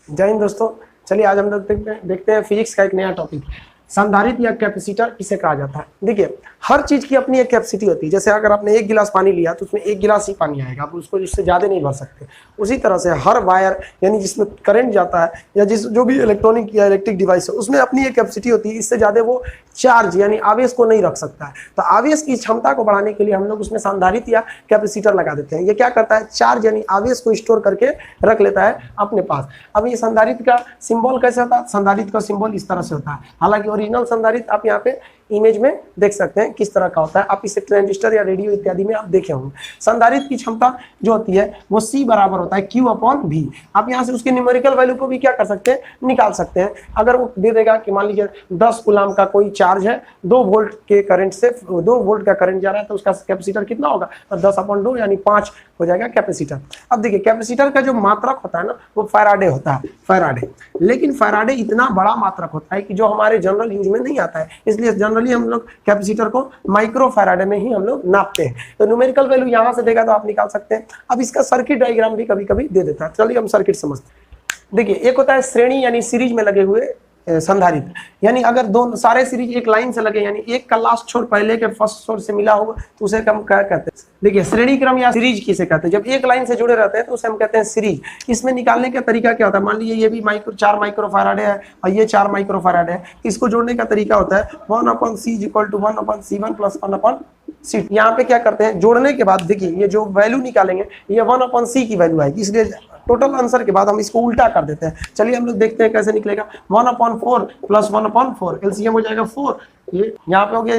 जय हिंद दोस्तों। चलिए आज हम लोग देखते हैं फिजिक्स का एक नया टॉपिक, संधारित्र या कैपेसिटर किसे कहा जाता है। देखिए हर चीज की अपनी एक कैपेसिटी होती है। जैसे अगर आपने एक गिलास पानी लिया तो उसमें एक गिलास ही पानी आएगा, आप उसको इससे ज्यादा नहीं भर सकते। उसी तरह से हर वायर यानी जिसमें करंट जाता है या जिस जो भी इलेक्ट्रॉनिक या इलेक्ट्रिक डिवाइस है उसमें अपनी एक कैपेसिटी होती है। इससे ज्यादा वो चार्ज यानी आवेश को नहीं रख सकता है। तो आवेश की क्षमता को बढ़ाने के लिए हम लोग उसमें संधारित्र या कैपेसिटर लगा देते हैं। ये क्या करता है, चार्ज यानी आवेश को स्टोर करके रख लेता है अपने पास। अब ये संधारित्र का सिंबल कैसे होता है, संधारित्र का सिंबल इस तरह से होता है। हालांकि ओरिजिनल संधारित्र आप यहाँ पे इमेज में देख सकते हैं किस तरह का होता है। आप इसे ट्रांजिस्टर या रेडियो इत्यादि में आप देखे होंगे। संधारित्र की क्षमता जो होती है वो C बराबर होता है Q/V। आप यहाँ से उसके न्यूमेरिकल वैल्यू को भी क्या कर सकते हैं, निकाल सकते हैं। अगर वो दे देगा कि मान लीजिए 10 कूलम का कोई चार्ज है, 2 वोल्ट के करंट से 2 वोल्ट का करंट जा रहा है, तो उसका कैपेसिटर कितना होगा, 10/2 यानी 5 हो जाएगा कैपेसिटर। अब देखिए कैपेसिटर का जो मात्रक होता है ना वो फैराडे होता है, फैराडे। लेकिन फैराडे इतना बड़ा मात्रक होता है कि जो हमारे जनरल यूज में नहीं आता है, इसलिए जनरली हम लोग कैपेसिटर को माइक्रो फैराडे में ही हम लोग नापते हैं। तो न्यूमेरिकल वैल्यू यहाँ से देगा तो आप निकाल सकते हैं। अब इसका सर्किट डायग्राम भी कभी कभी दे देता है। चलिए हम सर्किट समझते हैं। देखिए एक होता है श्रेणी यानी सीरीज में लगे हुए संधारित्र, यानी अगर दोनों सारे सीरीज एक लाइन से लगे यानी एक का लास्ट छोर पहले के फर्स्ट छोर से मिला हुआ तो उसे हम क्या कहते हैं। देखिए श्रेणी क्रम या सीरीज किसे कहते हैं, जब एक लाइन से जुड़े रहते हैं तो उसे हम कहते हैं सीरीज। इसमें निकालने का तरीका क्या होता है, मान लीजिए ये भी 4 माइक्रो फैराडे है और ये 4 माइक्रो फैराडे है। इसको जोड़ने का तरीका होता है 1/C = 1/C1 + 1/C। यहाँ पे क्या करते हैं, जोड़ने के बाद देखिए ये जो वैल्यू निकालेंगे ये 1/C की वैल्यू आएगी, इसलिए टोटल आंसर के बाद हम इसको उल्टा कर देते हैं। चलिए हम लोग देखते हैं कैसे निकलेगा। 1/4 + 1/4 एलसीएम हो जाएगा 4। ये यहाँ पे हो गया,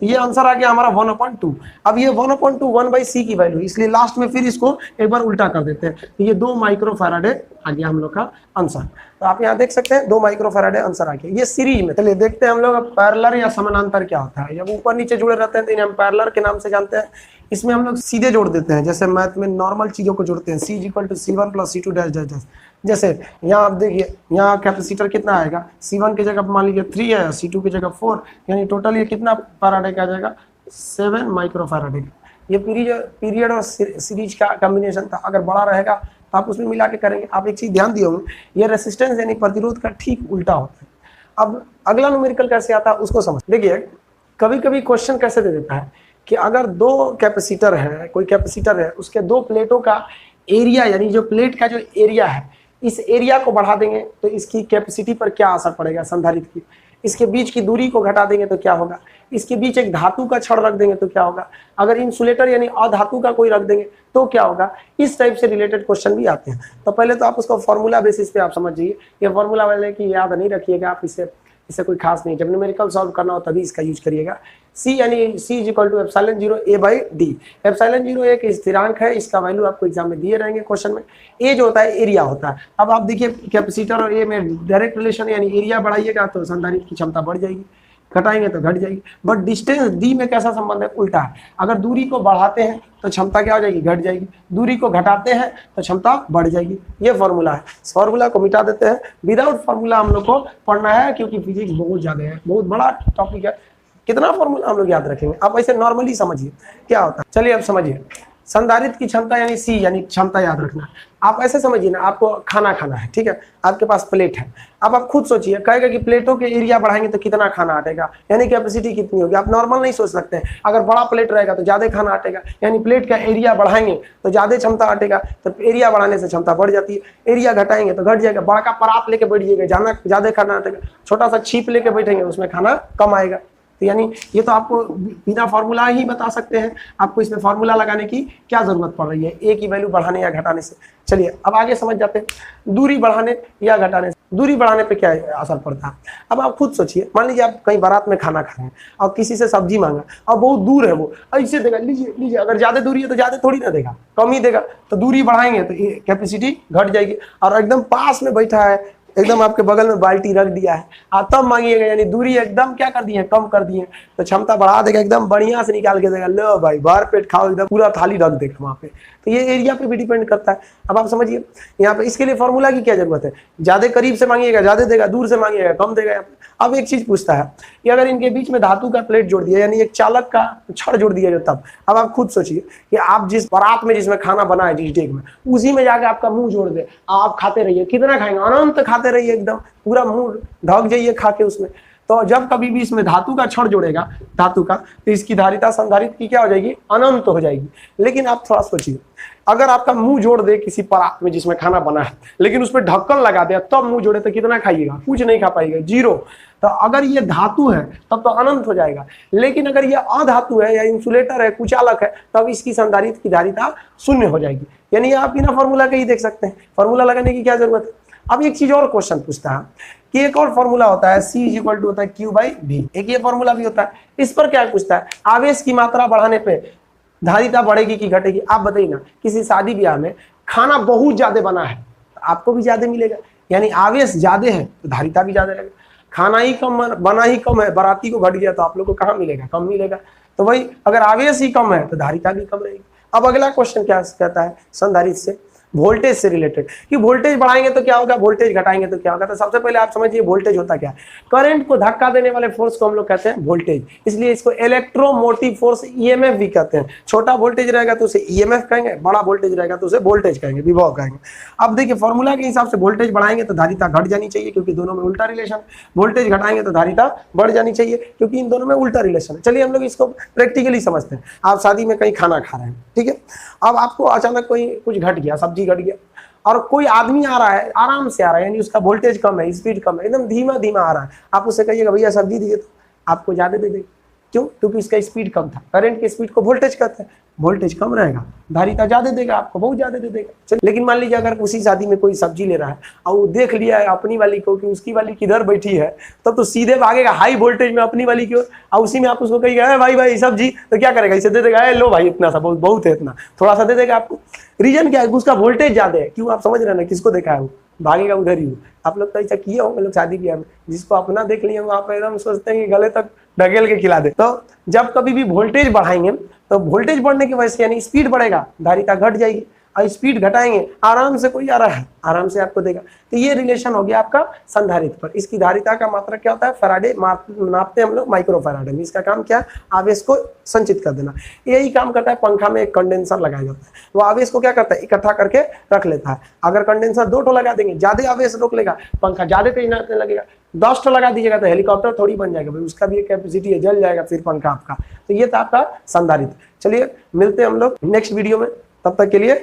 ये आंसर आ गया हमारा 1/2। अब ये 1/2 1/C की वैल्यू, इसलिए लास्ट में फिर इसको एक बार उल्टा कर देते हैं। तो ये 2 माइक्रो फैराडे आ गया हम लोग का आंसर। तो आप यहाँ देख सकते हैं 2 माइक्रो फैराडे आंसर आ गया। ये सीरीज में। चलिए देखते हैं हम लोग पैरेलल या समानांतर क्या होता है। जब ऊपर नीचे जुड़े रहते हैं तो इन्हें हम पैरेलल के नाम से जानते हैं। इसमें हम लोग सीधे जोड़ देते हैं, जैसे मैथ में नॉर्मल चीजों को जोड़ते हैं। C = C1 + C2 dash. जैसे यहाँ आप देखिए यहाँ कैपेसिटर कितना आएगा, C1 की जगह मान लीजिए 3 है, C2 की जगह 4, यानी टोटल ये कितना फैराडे का आ जाएगा, 7 माइक्रो फैराडे। ये पीरियड और सीरीज का कॉम्बिनेशन था। अगर बड़ा रहेगा तो आप उसमें मिला के करेंगे। आप एक चीज ध्यान दिए होंगे, ये रेसिस्टेंस यानी प्रतिरोध का ठीक उल्टा होता है। अब अगला न्यूमेरिकल कैसे आता है उसको समझ। देखिए कभी कभी क्वेश्चन कैसे दे देता है कि अगर 2 कैपेसिटर है, कोई कैपेसिटर है, उसके 2 प्लेटों का एरिया यानी जो प्लेट का जो एरिया है, इस एरिया को बढ़ा देंगे तो इसकी कैपेसिटी पर क्या असर पड़ेगा संधारित्र की। इसके बीच की दूरी को घटा देंगे तो क्या होगा, इसके बीच एक धातु का छड़ रख देंगे तो क्या होगा, अगर इंसुलेटर यानी अधातु का कोई रख देंगे तो क्या होगा। इस टाइप से रिलेटेड क्वेश्चन भी आते हैं। तो पहले तो आप उसको फॉर्मूला बेसिस पे आप समझिए। ये फॉर्मूला वाले की याद नहीं रखिएगा आप, इससे कोई खास नहीं। जब न्यूमेरिकल सॉल्व करना हो तभी इसका यूज करिएगा। C यानी C = ε0 A/d। ε0 एक स्थिरांक है, इसका वैल्यू आपको एग्जाम में दिए रहेंगे क्वेश्चन में। A जो होता है एरिया होता है। अब आप देखिए कैपेसिटर और A में डायरेक्ट रिलेशन, यानी एरिया बढ़ाइएगा तो संधारित्र की क्षमता बढ़ जाएगी, घटाएंगे तो घट जाएगी। बट डिस्टेंस D में कैसा संबंध है, उल्टा है। अगर दूरी को बढ़ाते हैं तो क्षमता क्या हो जाएगी, घट जाएगी। दूरी को घटाते हैं तो क्षमता बढ़ जाएगी। ये फॉर्मूला है। इस फॉर्मूला को मिटा देते हैं। विदाउट फॉर्मूला हम लोग को पढ़ना है क्योंकि फिजिक्स बहुत ज्यादा है, बहुत बड़ा टॉपिक है। कितना फॉर्मूला हम लोग याद रखेंगे, आप ऐसे नॉर्मली समझिए क्या होता है। चलिए अब समझिए संधारित्र की क्षमता यानी C यानी क्षमता याद रखना। आप ऐसे समझिए ना, आपको खाना खाना है, ठीक है, आपके पास प्लेट है। अब आप खुद सोचिए, कहेगा कि प्लेटों के एरिया बढ़ाएंगे तो कितना खाना हटेगा, यानी कैपेसिटी कितनी होगी। आप नॉर्मल नहीं सोच सकते हैं। अगर बड़ा प्लेट रहेगा तो ज्यादा खाना हटेगा, यानी प्लेट का एरिया बढ़ाएंगे तो ज्यादा क्षमता हटेगा। तो एरिया बढ़ाने से क्षमता बढ़ जाती है, एरिया घटाएंगे तो घट जाएगा। बड़ा का परात लेके बैठ जाइएगा, ज्यादा खाना हटेगा। छोटा सा छीप लेके बैठेंगे उसमें खाना कम आएगा। तो यानी ये तो आपको बिना फॉर्मूला ही बता सकते हैं, आपको इसमें फॉर्मूला लगाने की क्या जरूरत पड़ रही है ए की वैल्यू बढ़ाने या घटाने से। चलिए अब आगे समझ जाते हैं दूरी बढ़ाने या घटाने से। दूरी बढ़ाने पे क्या असर पड़ता है, अब आप खुद सोचिए। मान लीजिए आप कहीं बारात में खाना खा रहे हैं और किसी से सब्जी मांगा और बहुत दूर है, वो ऐसे देगा, लीजिए लीजिए। अगर ज्यादा दूरी है तो ज्यादा थोड़ी ना देगा, कम ही देगा। तो दूरी बढ़ाएंगे तो कैपेसिटी घट जाएगी। और एकदम पास में बैठा है, एकदम आपके बगल में बाल्टी रख दिया है, आप तब मांगिएगा, यानी दूरी एकदम क्या कर दिए, कम कर दिए, तो क्षमता बढ़ा देगा, एकदम बढ़िया से निकाल के देगा। लो भाई भर पेट खाओ, एकदम पूरा थाली रख देगा वहां पे। तो ये एरिया पे भी डिपेंड करता है। अब आप समझिए यहाँ पे इसके लिए फॉर्मूला की क्या जरूरत है, ज्यादा करीब से मांगिएगा ज्यादा देगा, दूर से मांगिएगा कम देगा। अब एक चीज पूछता है कि अगर इनके बीच में धातु का प्लेट जोड़ दिया, यानी एक चालक का छड़ जोड़ दिया जाए, तब अब आप खुद सोचिए कि आप जिस परात में जिसमें खाना बना है, जिस डेग में, उसी में जाके आपका मुंह जोड़ दे, आप खाते रहिए, कितना खाएंगे, अनंत खाते रहिए, एकदम पूरा मुंह ढक जाइए खा के उसमें। तो जब कभी भी इसमें धातु का छड़ जोड़ेगा, धातु का, तो इसकी धारिता संधारित्र की क्या हो जाएगी, अनंत हो जाएगी। लेकिन आप थोड़ा सोचिए, अगर आपका मुंह जोड़ दे किसी परात में जिसमें खाना बना है, लेकिन उसमें ढक्कन लगा दिया तब मुंह जोड़े, तो कितना खाइएगा, कुछ नहीं खा पाएगा, जीरो। तो अगर ये धातु है तब तो अनंत हो जाएगा, लेकिन अगर ये अधातु है या इंसुलेटर है, कुचालक है, तब इसकी संधारित्र की धारिता शून्य हो जाएगी। यानी आप बिना फॉर्मूला के ही देख सकते हैं, फॉर्मूला लगाने की क्या जरूरत है। अब एक चीज और क्वेश्चन पूछता है कि एक और फॉर्मूला होता है C = होता है Q/V, एक ये फॉर्मूला भी होता है। इस पर क्या पूछता है, आवेश की मात्रा बढ़ाने पे धारिता बढ़ेगी कि घटेगी। आप बताइए ना, किसी शादी ब्याह में खाना बहुत ज्यादा बना है तो आपको भी ज्यादा मिलेगा, यानी आवेश ज्यादा है तो धारिता भी ज्यादा रहेगा। खाना ही कम बना ही कम है, बाराती को घट गया तो आप लोग को कहाँ मिलेगा, कम मिलेगा। तो वही अगर आवेश ही कम है तो धारिता भी कम रहेगी। अब अगला क्वेश्चन क्या कहता है, संधारित्र से वोल्टेज से रिलेटेड, कि वोल्टेज बढ़ाएंगे तो क्या होगा, वोल्टेज घटाएंगे तो क्या होगा। तो सबसे पहले आप समझिए वोल्टेज होता क्या है। करंट को धक्का देने वाले फोर्स को हम लोग कहते हैं वोल्टेज, इसलिए इसको इलेक्ट्रोमोटिव फोर्स ईएमएफ भी कहते हैं। छोटा वोल्टेज रहेगा तो उसे ईएमएफ कहेंगे, बड़ा वोल्टेज रहेगा तो उसे वोल्टेज कहेंगे, विभव कहेंगे। अब देखिए फॉर्मूला के हिसाब से वोल्टेज बढ़ाएंगे तो धारिता घट जानी चाहिए, क्योंकि दोनों में उल्टा रिलेशन। वोल्टेज घटाएंगे तो धारिता बढ़ जानी चाहिए, क्योंकि इन दोनों में उल्टा रिलेशन है। चलिए हम लोग इसको प्रैक्टिकली समझते हैं। आप शादी में कहीं खाना खा रहे हैं, ठीक है, अब आपको अचानक कोई कुछ घट गया, सब्जी घट गया, और कोई आदमी आ रहा है, आराम से आ रहा है, यानी उसका वोल्टेज कम है, स्पीड कम है, एकदम धीमा धीमा आ रहा है। आप उससे कहिएगा भैया सब्जी दीजिए, तो आपको ज्यादा दे देगा। क्यों, क्योंकि इसका स्पीड कम था। करंट की स्पीड को वोल्टेज कहते हैं, वोल्टेज कम रहेगा, धारिता ज्यादा देगा, आपको बहुत ज्यादा दे देगा। चलिए, लेकिन मान लीजिए अगर उसी शादी में कोई सब्जी ले रहा है और वो देख लिया है अपनी वाली को कि उसकी वाली किधर बैठी है, तब तो सीधे भागेगा हाई वोल्टेज में अपनी वाली की ओर, और उसी में आप उसको कहिएगा भाई भाई सब्जी, तो क्या करेगा, इसे दे देगा, लो भाई इतना सा बहुत है, इतना थोड़ा सा दे देगा आपको। रीजन क्या है, उसका वोल्टेज ज्यादा है। क्यों, आप समझ रहे हैं ना, किसको देखा है वो भागेगा उधर ही। आप लोग तो ऐसा किए होंगे लोग शादी ब्याह में, जिसको अपना देख लिए वहां पर एकदम सोचते हैं कि गले तक ढकेल के खिला दे। तो जब कभी भी वोल्टेज बढ़ाएंगे तो वोल्टेज बढ़ने की वजह से यानी स्पीड बढ़ेगा, धारिता घट जाएगी, और स्पीड घटाएंगे आराम से, कोई आ रहा है आराम से आपको देगा। तो ये रिलेशन हो गया आपका संधारित्र पर। इसकी धारिता का मात्रा क्या होता है, फैराडे नापते हैं हम लोग माइक्रो फैराडे में। इसका काम क्या है, आवेश को संचित कर देना। यही काम करता है पंखा में एक कंडेंसर लगाया जाता है, वो आवेश को क्या करता है, इकट्ठा करके रख लेता है। अगर कंडेंसर 2 ठो लगा देंगे, ज्यादा आवेश रोक लेगा, पंखा ज्यादा तेज नाचने लगेगा। 10 ठो लगा दीजिएगा तो हेलीकॉप्टर थोड़ी बन जाएगा भाई, उसका भी एक कैपेसिटी है, जल जाएगा फिर पंखा आपका। तो ये था आपका संधारित्र। चलिए मिलते हैं हम लोग नेक्स्ट वीडियो में, तब तक के लिए